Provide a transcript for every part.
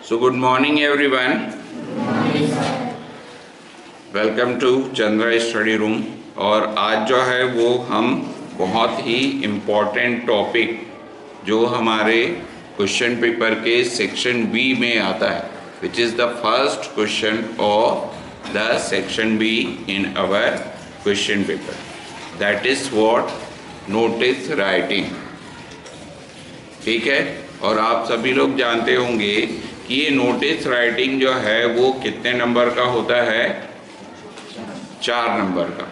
So good morning everyone. Welcome to Chandra study room. और आज जो है वो हम बहुत ही इम्पोर्टेंट टॉपिक जो हमारे क्वेश्चन पेपर के सेक्शन बी में आता है, which is the first question of the section B in our question paper, that is what notice writing. ठीक है, और आप सभी लोग जानते होंगे कि ये नोटिस राइटिंग जो है वो कितने नंबर का होता है? 4 नंबर का,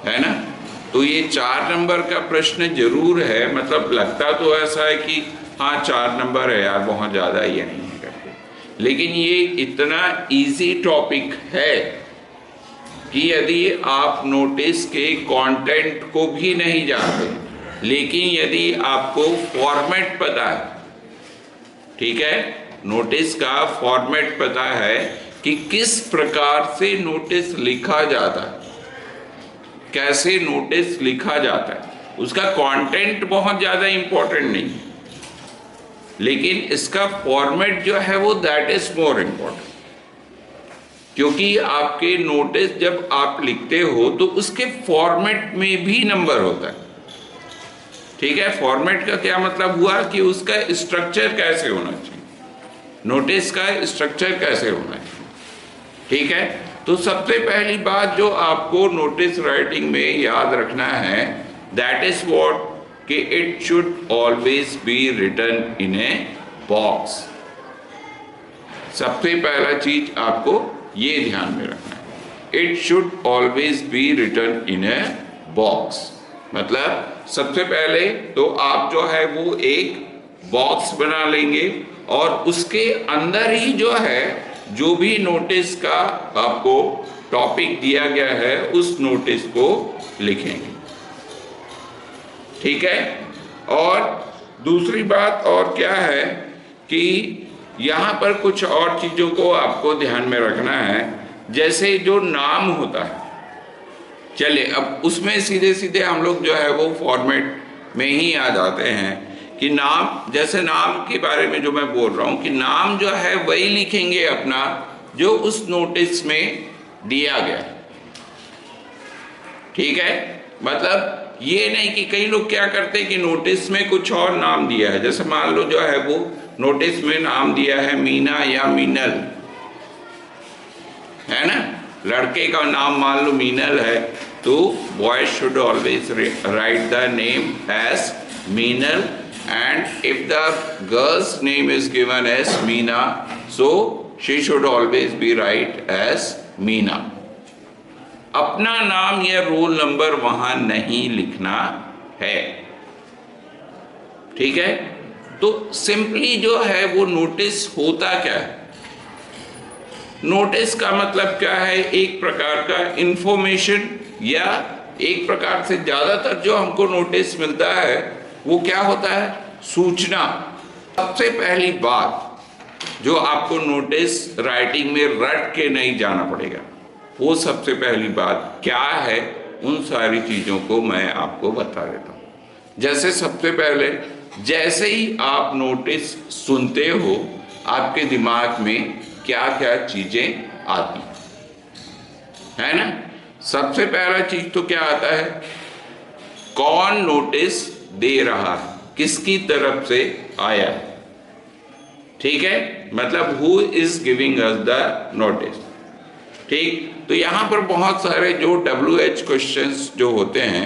है ना। तो ये 4 नंबर का प्रश्न जरूर है, मतलब लगता तो ऐसा है कि हाँ 4 नंबर है यार, बहुत ज़्यादा ये नहीं है करके, लेकिन ये इतना इजी टॉपिक है कि यदि आप नोटिस के कंटेंट को भी नहीं जानते, लेकिन यदि आपको फॉर्मेट पता है, ठीक है, नोटिस का फॉर्मेट पता है कि किस प्रकार से नोटिस लिखा जाता है, कैसे नोटिस लिखा जाता है, उसका कंटेंट बहुत ज़्यादा इम्पोर्टेंट नहीं है, लेकिन इसका फॉर्मेट जो है वो दैट इज मोर इम्पोर्टेंट। क्योंकि आपके नोटिस जब आप लिखते हो तो उसके फॉर्मेट में भी नंबर होता है। ठीक है, फॉर्मेट का क्या मतलब हुआ कि उसका स्ट्रक्चर कैसे होना चाहिए, नोटिस का स्ट्रक्चर कैसे होना चाहिए। ठीक है, तो सबसे पहली बात जो आपको नोटिस राइटिंग में याद रखना है, दैट इज व्हाट कि it should always be written in a box. सबसे पहला चीज आपको ये ध्यान में रखना है, it should always be written in a box. मतलब सबसे पहले तो आप जो है वो एक बॉक्स बना लेंगे और उसके अंदर ही जो है जो भी नोटिस का आपको टॉपिक दिया गया है उस नोटिस को लिखेंगे। ठीक है, और दूसरी बात और क्या है कि यहाँ पर कुछ और चीज़ों को आपको ध्यान में रखना है, जैसे जो नाम होता है। चलिए अब उसमें सीधे सीधे हम लोग जो है वो फॉर्मेट में ही आ जाते हैं कि नाम, जैसे नाम के बारे में जो मैं बोल रहा हूँ कि नाम जो है वही लिखेंगे अपना जो उस नोटिस में दिया गया है। ठीक है, मतलब ये नहीं कि कई लोग क्या करते हैं कि नोटिस में कुछ और नाम दिया है, जैसे मान लो जो है वो नोटिस में नाम दिया है मीना या मीनल, है ना, लड़के का नाम मान लो मीनल है, तो boy should always write the name as Meenal, and if the girl's name is given as Meena, so she should always be right as Meena. अपना नाम या रोल नंबर वहां नहीं लिखना है। ठीक है, तो सिंपली जो है वो नोटिस होता क्या है, नोटिस का मतलब क्या है, एक प्रकार का इंफॉर्मेशन या एक प्रकार से ज्यादातर जो हमको नोटिस मिलता है वो क्या होता है, सूचना। सबसे पहली बात जो आपको नोटिस राइटिंग में रट के नहीं जाना पड़ेगा, वो सबसे पहली बात क्या है, उन सारी चीज़ों को मैं आपको बता देता हूँ। जैसे सबसे पहले जैसे ही आप नोटिस सुनते हो आपके दिमाग में क्या क्या चीज़ें आती है ना। सबसे पहला चीज तो क्या आता है, कौन नोटिस दे रहा है, किसकी तरफ से आया है। ठीक है, मतलब who is giving us the notice. ठीक, तो यहां पर बहुत सारे जो WH क्वेश्चंस जो होते हैं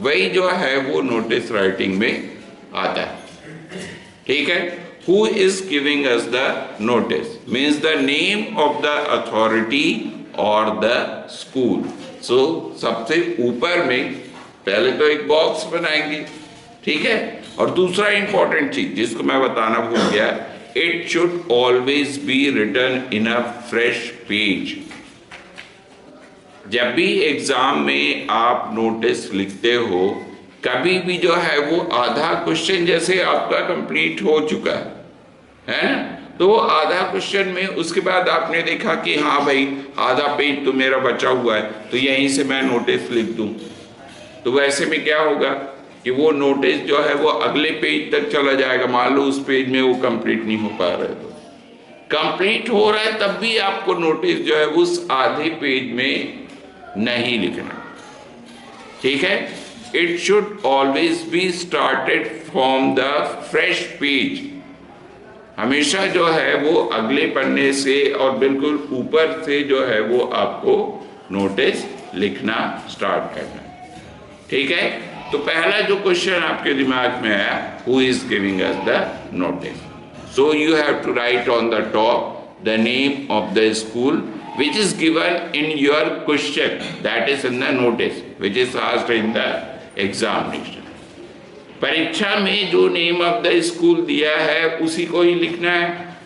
वही जो है वो नोटिस राइटिंग में आता है। ठीक है, who is giving us the notice means the name of the authority और द स्कूल। सो सबसे ऊपर में पहले तो एक बॉक्स बनाएंगे। ठीक है, और दूसरा इंपॉर्टेंट चीज जिसको मैं बताना भूल गया, it should always be written in a fresh page. जब भी एग्जाम में आप नोटिस लिखते हो, कभी भी जो है वो आधा क्वेश्चन जैसे आपका कंप्लीट हो चुका है ना, तो वो आधा क्वेश्चन में उसके बाद आपने देखा कि हाँ भाई आधा पेज तो मेरा बचा हुआ है, तो यहीं से मैं नोटिस लिख दूं, तो वैसे में क्या होगा कि वो नोटिस जो है वो अगले पेज तक चला जाएगा। मान लो उस पेज में वो कंप्लीट नहीं हो पा रहे, कंप्लीट हो रहा है तब भी आपको नोटिस जो है उस आधे पेज में नहीं लिखना, ठीक है। It should always be started from the fresh page, हमेशा जो है वो अगले पन्ने से और बिल्कुल ऊपर से जो है वो आपको नोटिस लिखना स्टार्ट करना, ठीक है। तो पहला जो क्वेश्चन आपके दिमाग में आया, who is giving us the notice, so you have to write on the top the name of the school which is given in your question, that is in the notice which is asked in the examination. परीक्षा में जो name of the school दिया है उसी को ही लिखना है।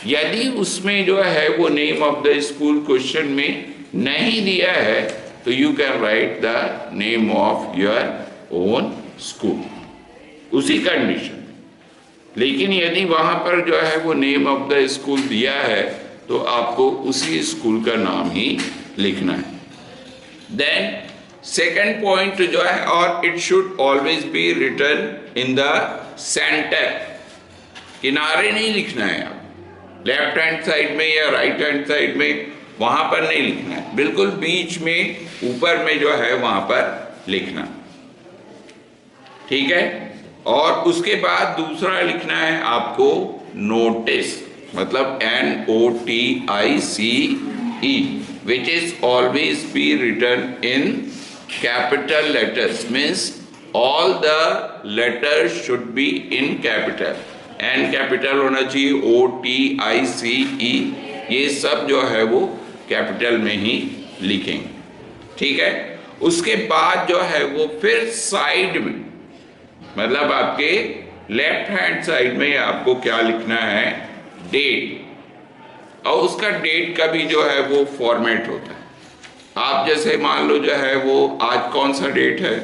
यदि उसमें जो है वो name of the school question में नहीं दिया है तो you can write the name of your own school उसी कंडीशन। लेकिन यदि वहां पर जो है वो नेम ऑफ द स्कूल दिया है तो आपको उसी स्कूल का नाम ही लिखना है। देन सेकंड पॉइंट जो है, और it should always be written in the centre, किनारे नहीं लिखना है आप, लेफ्ट हैंड साइड में या राइट हैंड साइड में वहां पर नहीं लिखना है, बिल्कुल बीच में ऊपर में जो है वहां पर लिखना, ठीक है। और उसके बाद दूसरा लिखना है आपको नोटिस, मतलब NOTICE, which is always be written in capital letters, means all the letters should be in capital, N capital होना चाहिए, OTICE ये सब जो है वो कैपिटल में ही लिखेंगे, ठीक है। उसके बाद जो है वो फिर साइड में, मतलब आपके लेफ्ट हैंड साइड में आपको क्या लिखना है, डेट, और उसका डेट का भी जो है वो फॉर्मेट होता है। आप जैसे मान लो जो है वो आज कौन सा डेट है,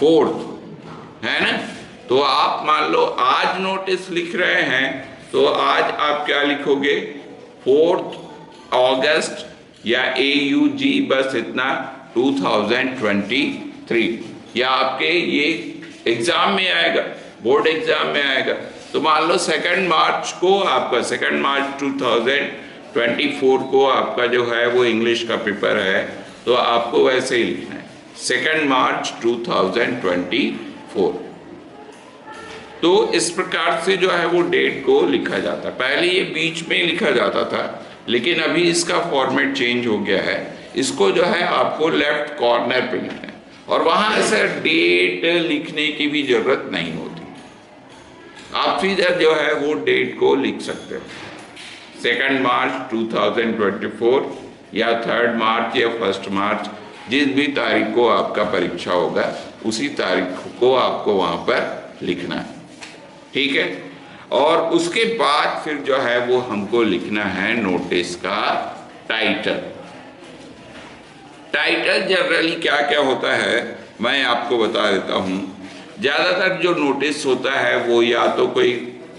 4th है ना, तो आप मान लो आज नोटिस लिख रहे हैं तो आज आप क्या लिखोगे, 4th अगस्त या AUG, बस इतना 2023, या आपके ये एग्जाम में आएगा, बोर्ड एग्जाम में आएगा, तो मान लो 2 मार्च को आपका 2 मार्च 2024 को आपका जो है वो इंग्लिश का पेपर है, तो आपको वैसे ही लिखना है 2 मार्च 2024। तो इस प्रकार से जो है वो डेट को लिखा जाता है। पहले ये बीच में लिखा जाता था, लेकिन अभी इसका फॉर्मेट चेंज हो गया है, इसको जो है आपको लेफ्ट कॉर्नर पे लिखना है, और वहां ऐसा डेट लिखने की भी जरूरत नहीं होती, आप सीधा जो है वो डेट को लिख सकते हो, 2 मार्च 2024 या 3 मार्च या 1 मार्च, जिस भी तारीख को आपका परीक्षा होगा उसी तारीख को आपको वहां पर लिखना है, ठीक है। और उसके बाद फिर जो है वो हमको लिखना है नोटिस का टाइटल। टाइटल जनरली क्या क्या होता है मैं आपको बता देता हूं। ज्यादातर जो नोटिस होता है वो या तो कोई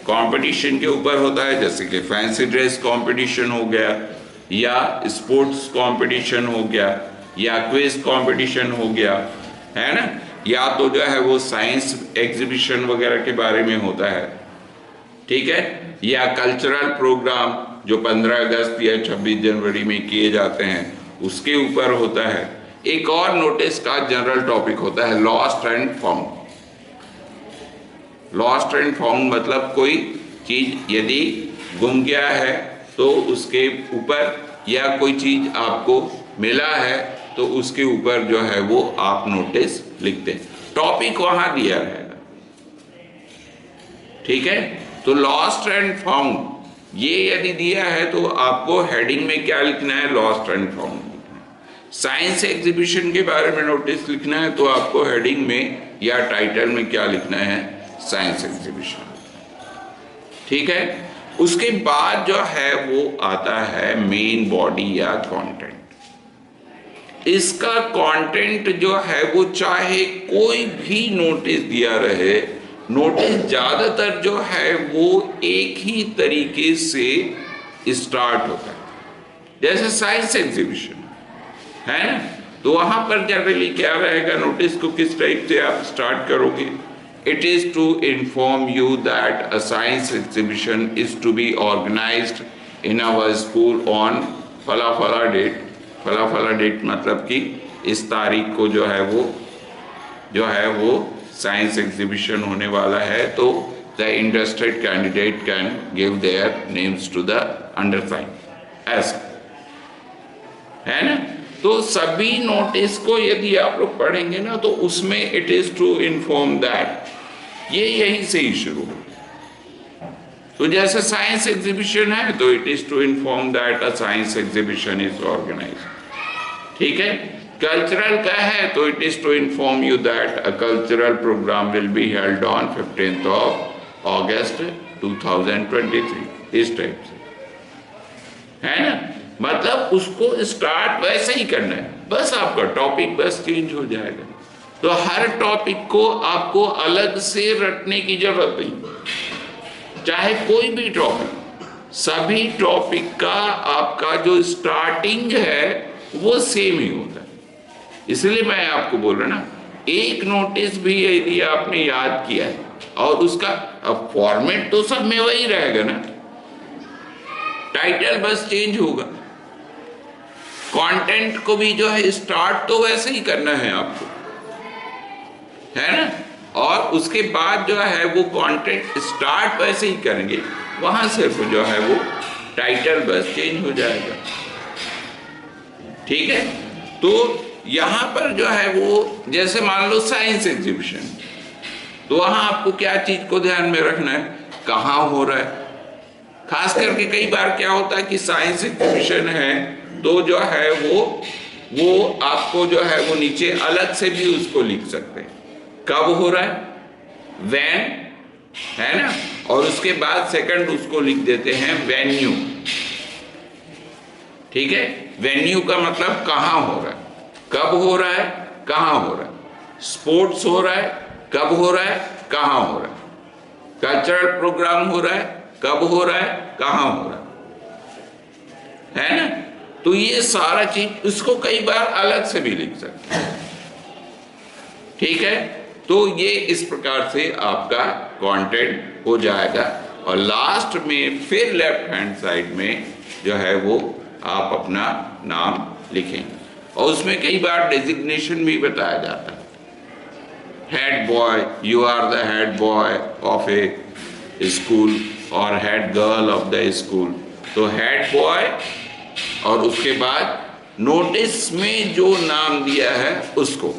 कंपटीशन के ऊपर होता है, जैसे कि फैंसी ड्रेस कंपटीशन हो गया, या स्पोर्ट्स कंपटीशन हो गया, या क्विज कंपटीशन हो गया, है ना, या तो जो है वो साइंस एग्जीबिशन वगैरह के बारे में होता है, ठीक है, या कल्चरल प्रोग्राम जो 15 अगस्त या 26 जनवरी में किए जाते हैं उसके ऊपर होता है। एक और नोटिस का जनरल टॉपिक होता है lost and found. Lost and found मतलब कोई चीज यदि गुम गया है तो उसके ऊपर, या कोई चीज आपको मिला है तो उसके ऊपर जो है वो आप नोटिस लिखते हैं, टॉपिक वहां दिया रहेगा, ठीक है। तो लॉस्ट एंड फाउंड ये यदि दिया है तो आपको हेडिंग में क्या लिखना है, लॉस्ट एंड फाउंड लिखना है। साइंस एग्जीबिशन के बारे में नोटिस लिखना है तो आपको हेडिंग में या टाइटल में क्या लिखना है, साइंस एग्जीबिशन, ठीक है। उसके बाद जो है वो आता है मेन बॉडी या कंटेंट। इसका कंटेंट जो है वो चाहे कोई भी नोटिस दिया रहे, नोटिस ज्यादातर जो है वो एक ही तरीके से स्टार्ट होता है, जैसे साइंस एग्जीबिशन है ना, तो वहां पर जनरली क्या रहेगा, नोटिस को किस टाइप से आप स्टार्ट करोगे, it is to inform you that a science exhibition is to be organized in our school on फला फला डेट. फला फला डेट मतलब कि इस तारीख को जो है वो साइंस एग्जीबिशन होने वाला है. तो the interested candidate can give their names to the undersigned ऐसा है ना. तो सभी नोटिस को यदि आप लोग पढ़ेंगे ना तो उसमें it is to inform that ये यहीं से ही शुरू हो. तो जैसे साइंस एग्जीबिशन है तो it is to inform that a science exhibition is organised. ठीक है. कल्चरल का है तो it is to inform you that a cultural programme will be held on 15th of August 2023. इस टाइप से है ना. मतलब उसको स्टार्ट वैसे ही करना है, बस आपका टॉपिक बस चेंज हो जाएगा. तो हर टॉपिक को आपको अलग से रटने की जरूरत नहीं, चाहे कोई भी टॉपिक, सभी टॉपिक का आपका जो स्टार्टिंग है वो सेम ही होता है. इसलिए मैं आपको बोल रहा ना, एक नोटिस भी यदि आपने याद किया है और उसका फॉर्मेट तो सब में वही रहेगा ना, टाइटल बस चेंज होगा. कंटेंट को भी जो है स्टार्ट तो वैसे ही करना है आपको, है ना. और उसके बाद जो है वो कंटेंट स्टार्ट वैसे ही करेंगे, वहां सिर्फ जो है वो टाइटल बस चेंज हो जाएगा. ठीक है. तो यहां पर जो है वो जैसे मान लो साइंस एग्जीबिशन, तो वहां आपको क्या चीज को ध्यान में रखना है, कहाँ हो रहा है. खास करके कई बार क्या होता है कि साइंस एग्जीबिशन है तो जो है वो आपको जो है वो नीचे अलग से भी उसको लिख सकते हैं, कब हो रहा है, व्हेन, है ना. और उसके बाद सेकंड उसको लिख देते हैं वेन्यू. ठीक है. वेन्यू का मतलब कहाँ हो रहा है, कब हो रहा है, कहाँ हो रहा है. स्पोर्ट्स हो रहा है, कब हो रहा है, कहाँ हो रहा है. कल्चरल प्रोग्राम हो रहा है, कब हो रहा है, कहाँ हो रहा है ना. तो ये सारा चीज उसको कई बार अलग से भी लिख सकते हैं. ठीक है. तो ये इस प्रकार से आपका कंटेंट हो जाएगा. और लास्ट में फिर लेफ्ट हैंड साइड में जो है वो आप अपना नाम लिखेंगे. और उसमें कई बार डेजिग्नेशन भी बताया जाता है. Head boy, you are the head boy of a school और head girl of the school. तो हेड बॉय और उसके बाद नोटिस में जो नाम दिया है उसको.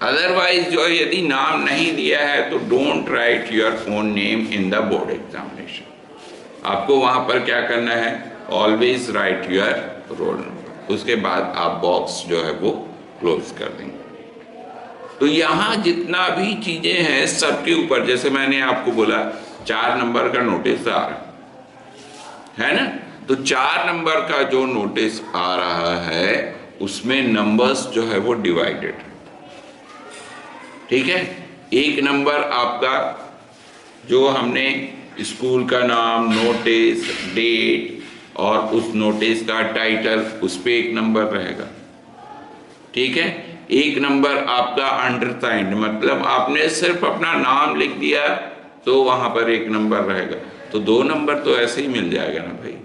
अदरवाइज जो यदि नाम नहीं दिया है तो don't write your own name in the board examination. आपको वहां पर क्या करना है, always right your roll number. उसके बाद आप बॉक्स जो है वो क्लोज कर देंगे. तो यहाँ जितना भी चीजें हैं सबके ऊपर, जैसे मैंने आपको बोला 4 नंबर का नोटिस आ रहा है ना. तो 4 नंबर का जो नोटिस आ रहा है उसमें नंबर्स जो है वो डिवाइडेड. ठीक है. 1 नंबर आपका जो हमने स्कूल का नाम, नोटिस, डेट और उस नोटिस का टाइटल, उस पे 1 नंबर रहेगा. ठीक है. 1 नंबर आपका अंडरसाइंड, मतलब आपने सिर्फ अपना नाम लिख दिया तो वहां पर 1 नंबर रहेगा. तो 2 नंबर तो ऐसे ही मिल जाएगा ना भाई.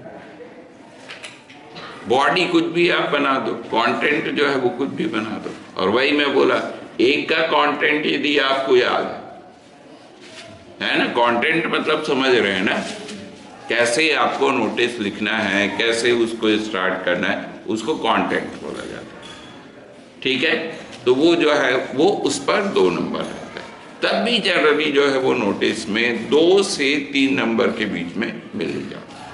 बॉडी कुछ भी आप बना दो, कंटेंट जो है वो कुछ भी बना दो. और वही मैं बोला, एक का कंटेंट यदि आपको याद है ना, कंटेंट मतलब समझ रहे हैं ना, कैसे आपको नोटिस लिखना है, कैसे उसको स्टार्ट करना है, उसको कंटेंट बोला जाता है. ठीक है. तो वो जो है वो उस पर 2 नंबर रहता है. तब भी जनरली जो है वो नोटिस में 2 से 3 नंबर के बीच में मिल जाता है.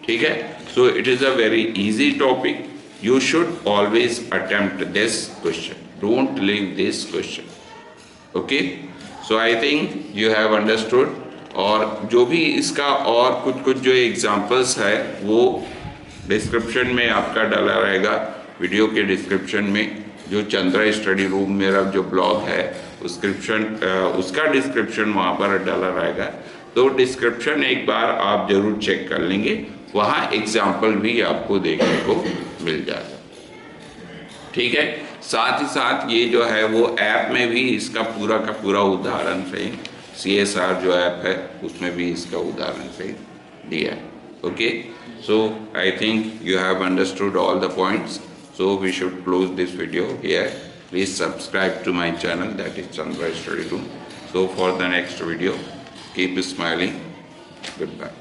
ठीक है. So it is a very easy topic. You should always attempt this question. Don't leave this question. Okay. So I think you have understood. और जो भी इसका और कुछ जो एग्जाम्पल्स है वो डिस्क्रिप्शन में आपका डाला रहेगा. वीडियो के डिस्क्रिप्शन में जो चंद्रा स्टडी रूम मेरा जो ब्लॉग है उसका डिस्क्रिप्शन वहाँ पर डाला रहेगा. तो डिस्क्रिप्शन एक बार आप जरूर चेक कर लेंगे, वहाँ एग्जाम्पल भी आपको देखने को मिल जाएगा. ठीक है. साथ ही साथ ये जो है वो ऐप में भी इसका पूरा का पूरा उदाहरण सहित CSR जो ऐप है उसमें भी इसका उदाहरण सहित दिया है. Okay, so I think you have understood all the points, so we should close this video here. Please subscribe to my channel, that is Chandra Study Room. So for the next video, keep smiling. Goodbye.